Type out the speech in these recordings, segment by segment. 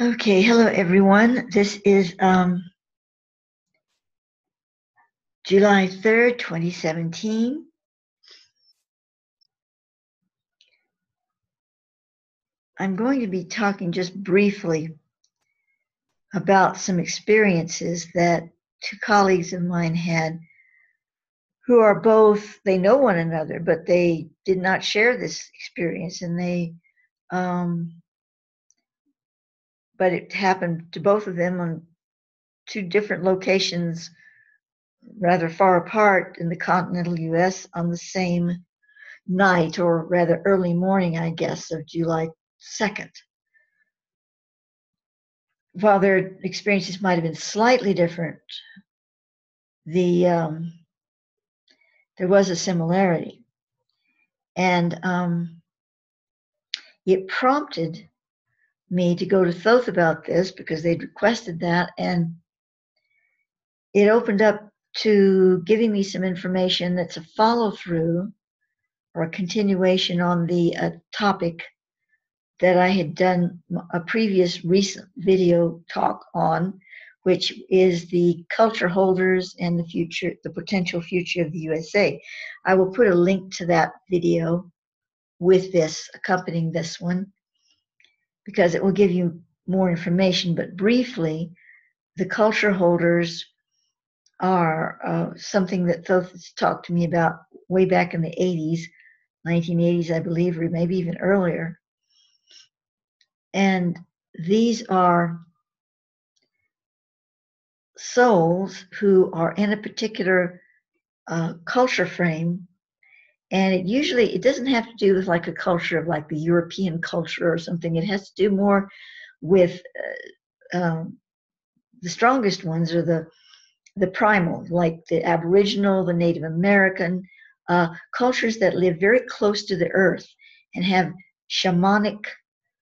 Okay, hello everyone. This is July 3rd, 2017. I'm going to be talking just briefly about some experiences that two colleagues of mine had who are both, they know one another, but they did not share this experience, and but it happened to both of them on two different locations rather far apart in the continental US on the same night, or rather early morning, I guess, of July 2nd. While their experiences might have been slightly different, there was a similarity. And it prompted me to go to Thoth about this because they'd requested that, and it opened up to giving me some information that's a follow-through or a continuation on the topic that I had done a previous recent video talk on, which is the culture holders and the future, the potential future of the USA. I will put a link to that video with this, accompanying this one, because it will give you more information. But briefly, the culture holders are something that Thoth has talked to me about way back in the 80s, 1980s, I believe, or maybe even earlier. And these are souls who are in a particular culture frame, and it doesn't have to do with like a culture of like the European culture or something. It has to do more with the strongest ones are the primal, like the Aboriginal, the Native American cultures that live very close to the earth and have shamanic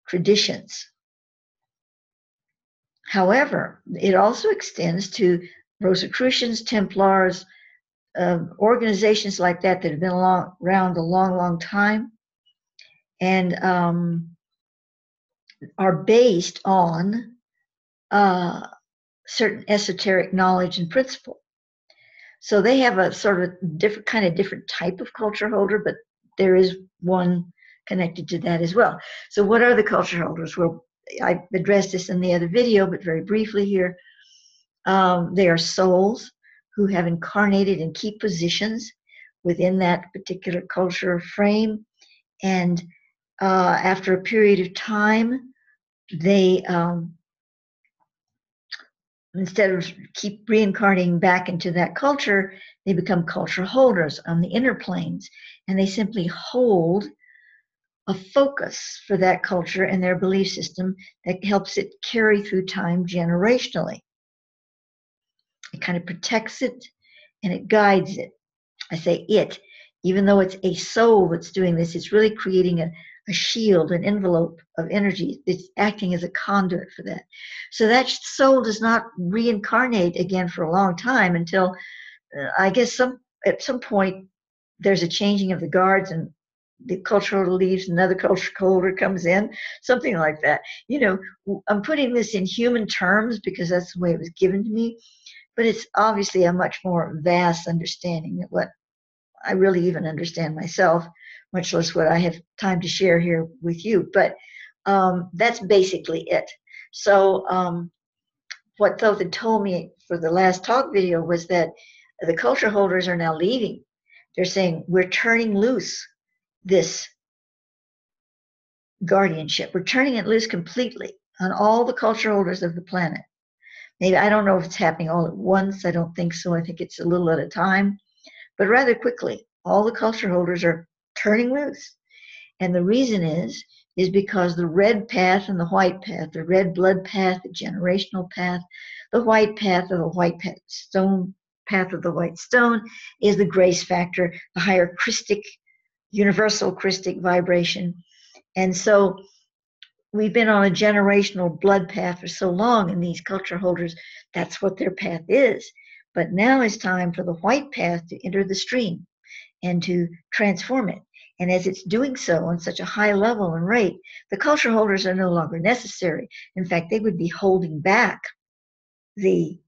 traditions. However, it also extends to Rosicrucians, Templars, organizations like that have been around a long, long time, and are based on certain esoteric knowledge and principle. So they have a sort of different type of culture holder, but there is one connected to that as well. So what are the culture holders? Well, I addressed this in the other video, but very briefly here. They are souls who have incarnated in key positions within that particular culture frame, and after a period of time, they instead of keep reincarnating back into that culture, they become culture holders on the inner planes, and they simply hold a focus for that culture and their belief system that helps it carry through time generationally. It kind of protects it and it guides it. I say it, even though it's a soul that's doing this, it's really creating a shield, an envelope of energy. It's acting as a conduit for that. So that soul does not reincarnate again for a long time until, I guess, at some point, there's a changing of the guards and the culture holder leaves, another culture holder comes in, something like that. I'm putting this in human terms because that's the way it was given to me, but it's obviously a much more vast understanding of what I really even understand myself, much less what I have time to share here with you. But that's basically it. So what Thoth had told me for the last talk video was that the culture holders are now leaving. They're saying, we're turning loose this guardianship. We're turning it loose completely on all the culture holders of the planet. Maybe, I don't know if it's happening all at once. I don't think so. I think it's a little at a time. But rather quickly, all the culture holders are turning loose. And the reason is because the red path and the white path, the red blood path, the generational path, the white path of the white stone, path of the white stone is the grace factor, the higher Christic, universal Christic vibration. And so we've been on a generational blood path for so long, and these culture holders, that's what their path is. But now it's time for the white path to enter the stream and to transform it. And as it's doing so on such a high level and rate, the culture holders are no longer necessary. In fact, they would be holding back the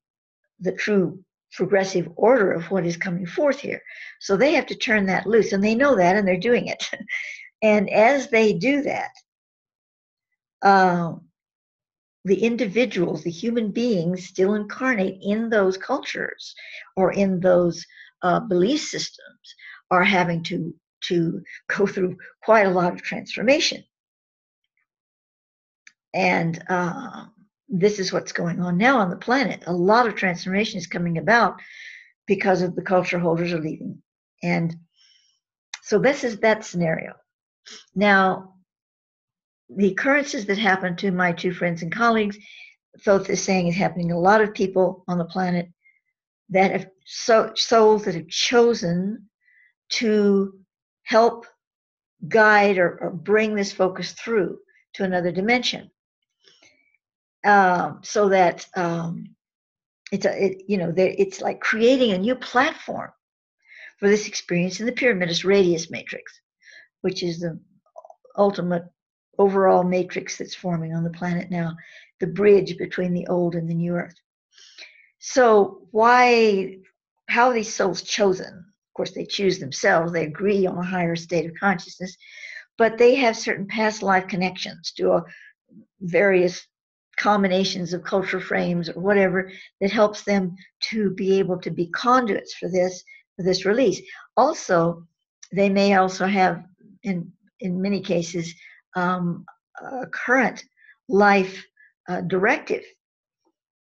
true progressive order of what is coming forth here. So they have to turn that loose, and they know that, and they're doing it. And as they do that, the individuals, the human beings still incarnate in those cultures or in those belief systems are having to go through quite a lot of transformation. And this is what's going on now on the planet. A lot of transformation is coming about because of the culture holders are leaving. And so this is that scenario. Now, the occurrences that happened to my two friends and colleagues, Thoth is saying is happening to a lot of people on the planet that have souls that have chosen to help guide or bring this focus through to another dimension. So that it's like creating a new platform for this experience in the pyramidus radius matrix, which is the ultimate overall matrix that's forming on the planet now, the bridge between the old and the new earth. So how are these souls chosen? Of course, they choose themselves. They agree on a higher state of consciousness, but they have certain past life connections to various combinations of culture frames or whatever that helps them to be able to be conduits for this release. Also, they may also have, in many cases, a current life directive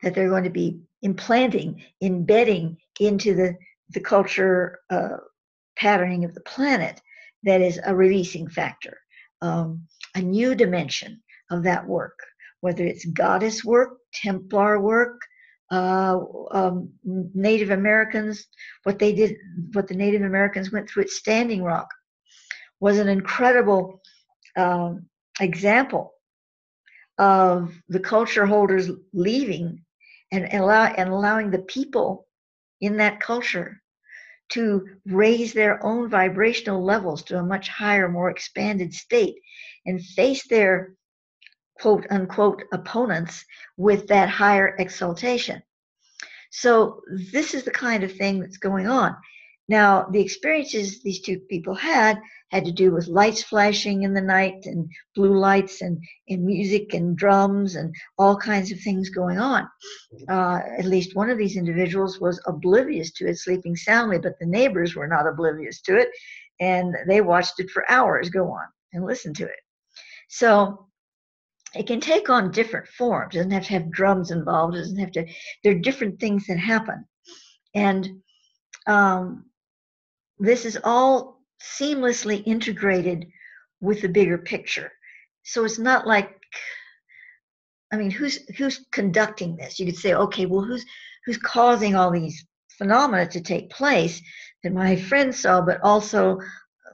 that they're going to be embedding into the culture patterning of the planet that is a releasing factor, a new dimension of that work, whether it's goddess work, Templar work, Native Americans, what the Native Americans went through at Standing Rock was an incredible example of the culture holders leaving and allowing the people in that culture to raise their own vibrational levels to a much higher, more expanded state and face their quote unquote opponents with that higher exaltation. So this is the kind of thing that's going on. Now, the experiences these two people had to do with lights flashing in the night and blue lights and music and drums and all kinds of things going on. At least one of these individuals was oblivious to it, sleeping soundly, but the neighbors were not oblivious to it, and they watched it for hours go on and listened to it. So it can take on different forms. It doesn't have to have drums involved. It doesn't have to. There are different things that happen, and this is all seamlessly integrated with the bigger picture. So it's not like, I mean, who's conducting this? You could say, okay, well, who's causing all these phenomena to take place that my friend saw, but also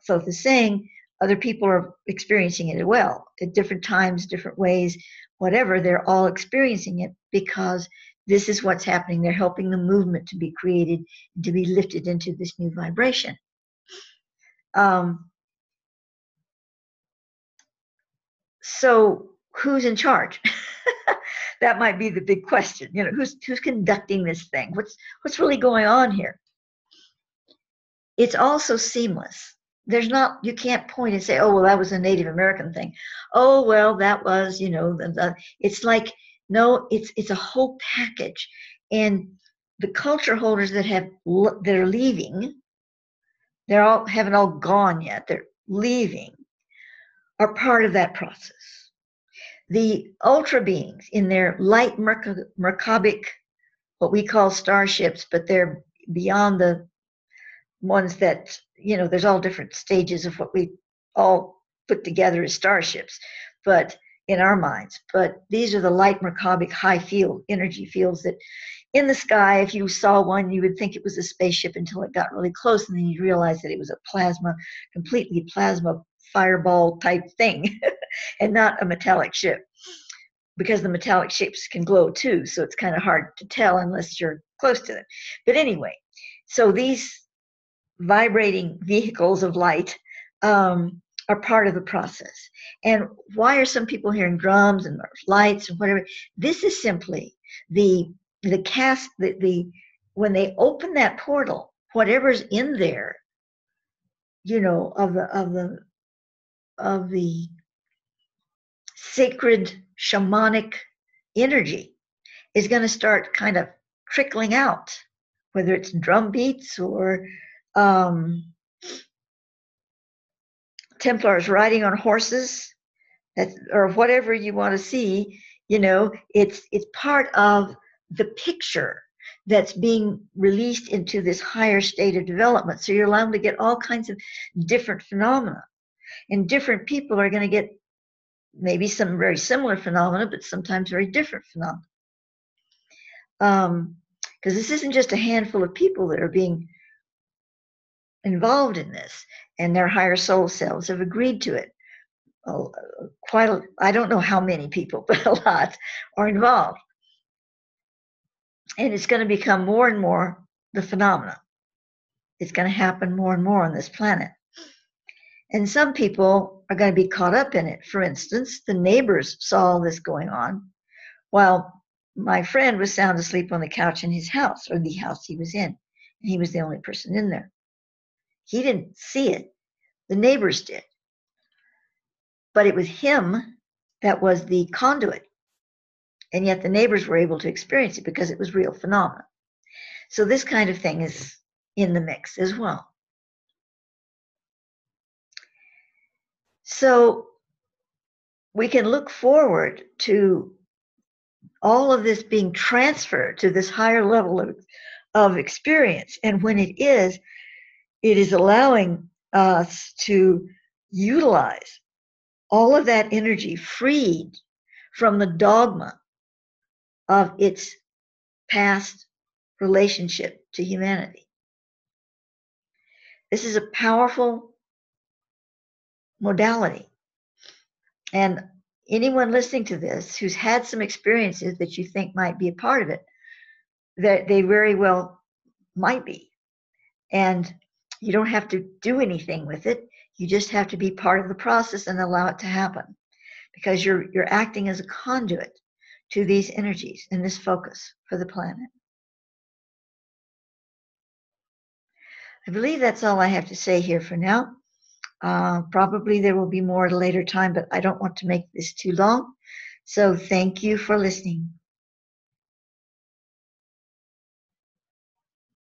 Thoth is saying other people are experiencing it as well at different times, different ways, whatever. They're all experiencing it because this is what's happening. They're helping the movement to be created, to be lifted into this new vibration. So who's in charge? That might be the big question. You know, who's conducting this thing? What's really going on here? It's also seamless. There's not, you can't point and say, oh, well, that was a Native American thing. Oh, well, that was, it's like, no, it's a whole package. And the culture holders that are leaving, haven't all gone yet. They're leaving, are part of that process. The ultra beings in their light Merkabic, what we call starships, but they're beyond the ones that, there's all different stages of what we all put together as starships, but in our minds. But these are the light Merkabic high field energy fields that in the sky, if you saw one, you would think it was a spaceship until it got really close, and then you'd realize that it was a completely plasma fireball type thing and not a metallic ship, because the metallic ships can glow too, so it's kind of hard to tell unless you're close to them. But anyway, so these vibrating vehicles of light are part of the process. And why are some people hearing drums and lights and whatever? This is simply the when they open that portal, whatever's in there, of the sacred shamanic energy is going to start kind of trickling out, whether it's drum beats or Templars riding on horses, or whatever you want to see. It's part of the picture that's being released into this higher state of development. So you're allowed to get all kinds of different phenomena, and different people are going to get maybe some very similar phenomena, but sometimes very different phenomena. Because this isn't just a handful of people that are being involved in this, and their higher soul selves have agreed to it. I don't know how many people, but a lot are involved. And it's going to become more and more the phenomena. It's going to happen more and more on this planet. And some people are going to be caught up in it. For instance, the neighbors saw all this going on while my friend was sound asleep on the couch in his house, or the house he was in. And he was the only person in there. He didn't see it. The neighbors did. But it was him that was the conduit. And yet the neighbors were able to experience it because it was real phenomena. So this kind of thing is in the mix as well. So we can look forward to all of this being transferred to this higher level of experience. And when it is allowing us to utilize all of that energy freed from the dogma of its past relationship to humanity. This is a powerful modality. And anyone listening to this who's had some experiences that you think might be a part of it, that they very well might be. And you don't have to do anything with it. You just have to be part of the process and allow it to happen, because you're acting as a conduit to these energies and this focus for the planet. I believe that's all I have to say here for now. Probably there will be more at a later time, but I don't want to make this too long. So thank you for listening.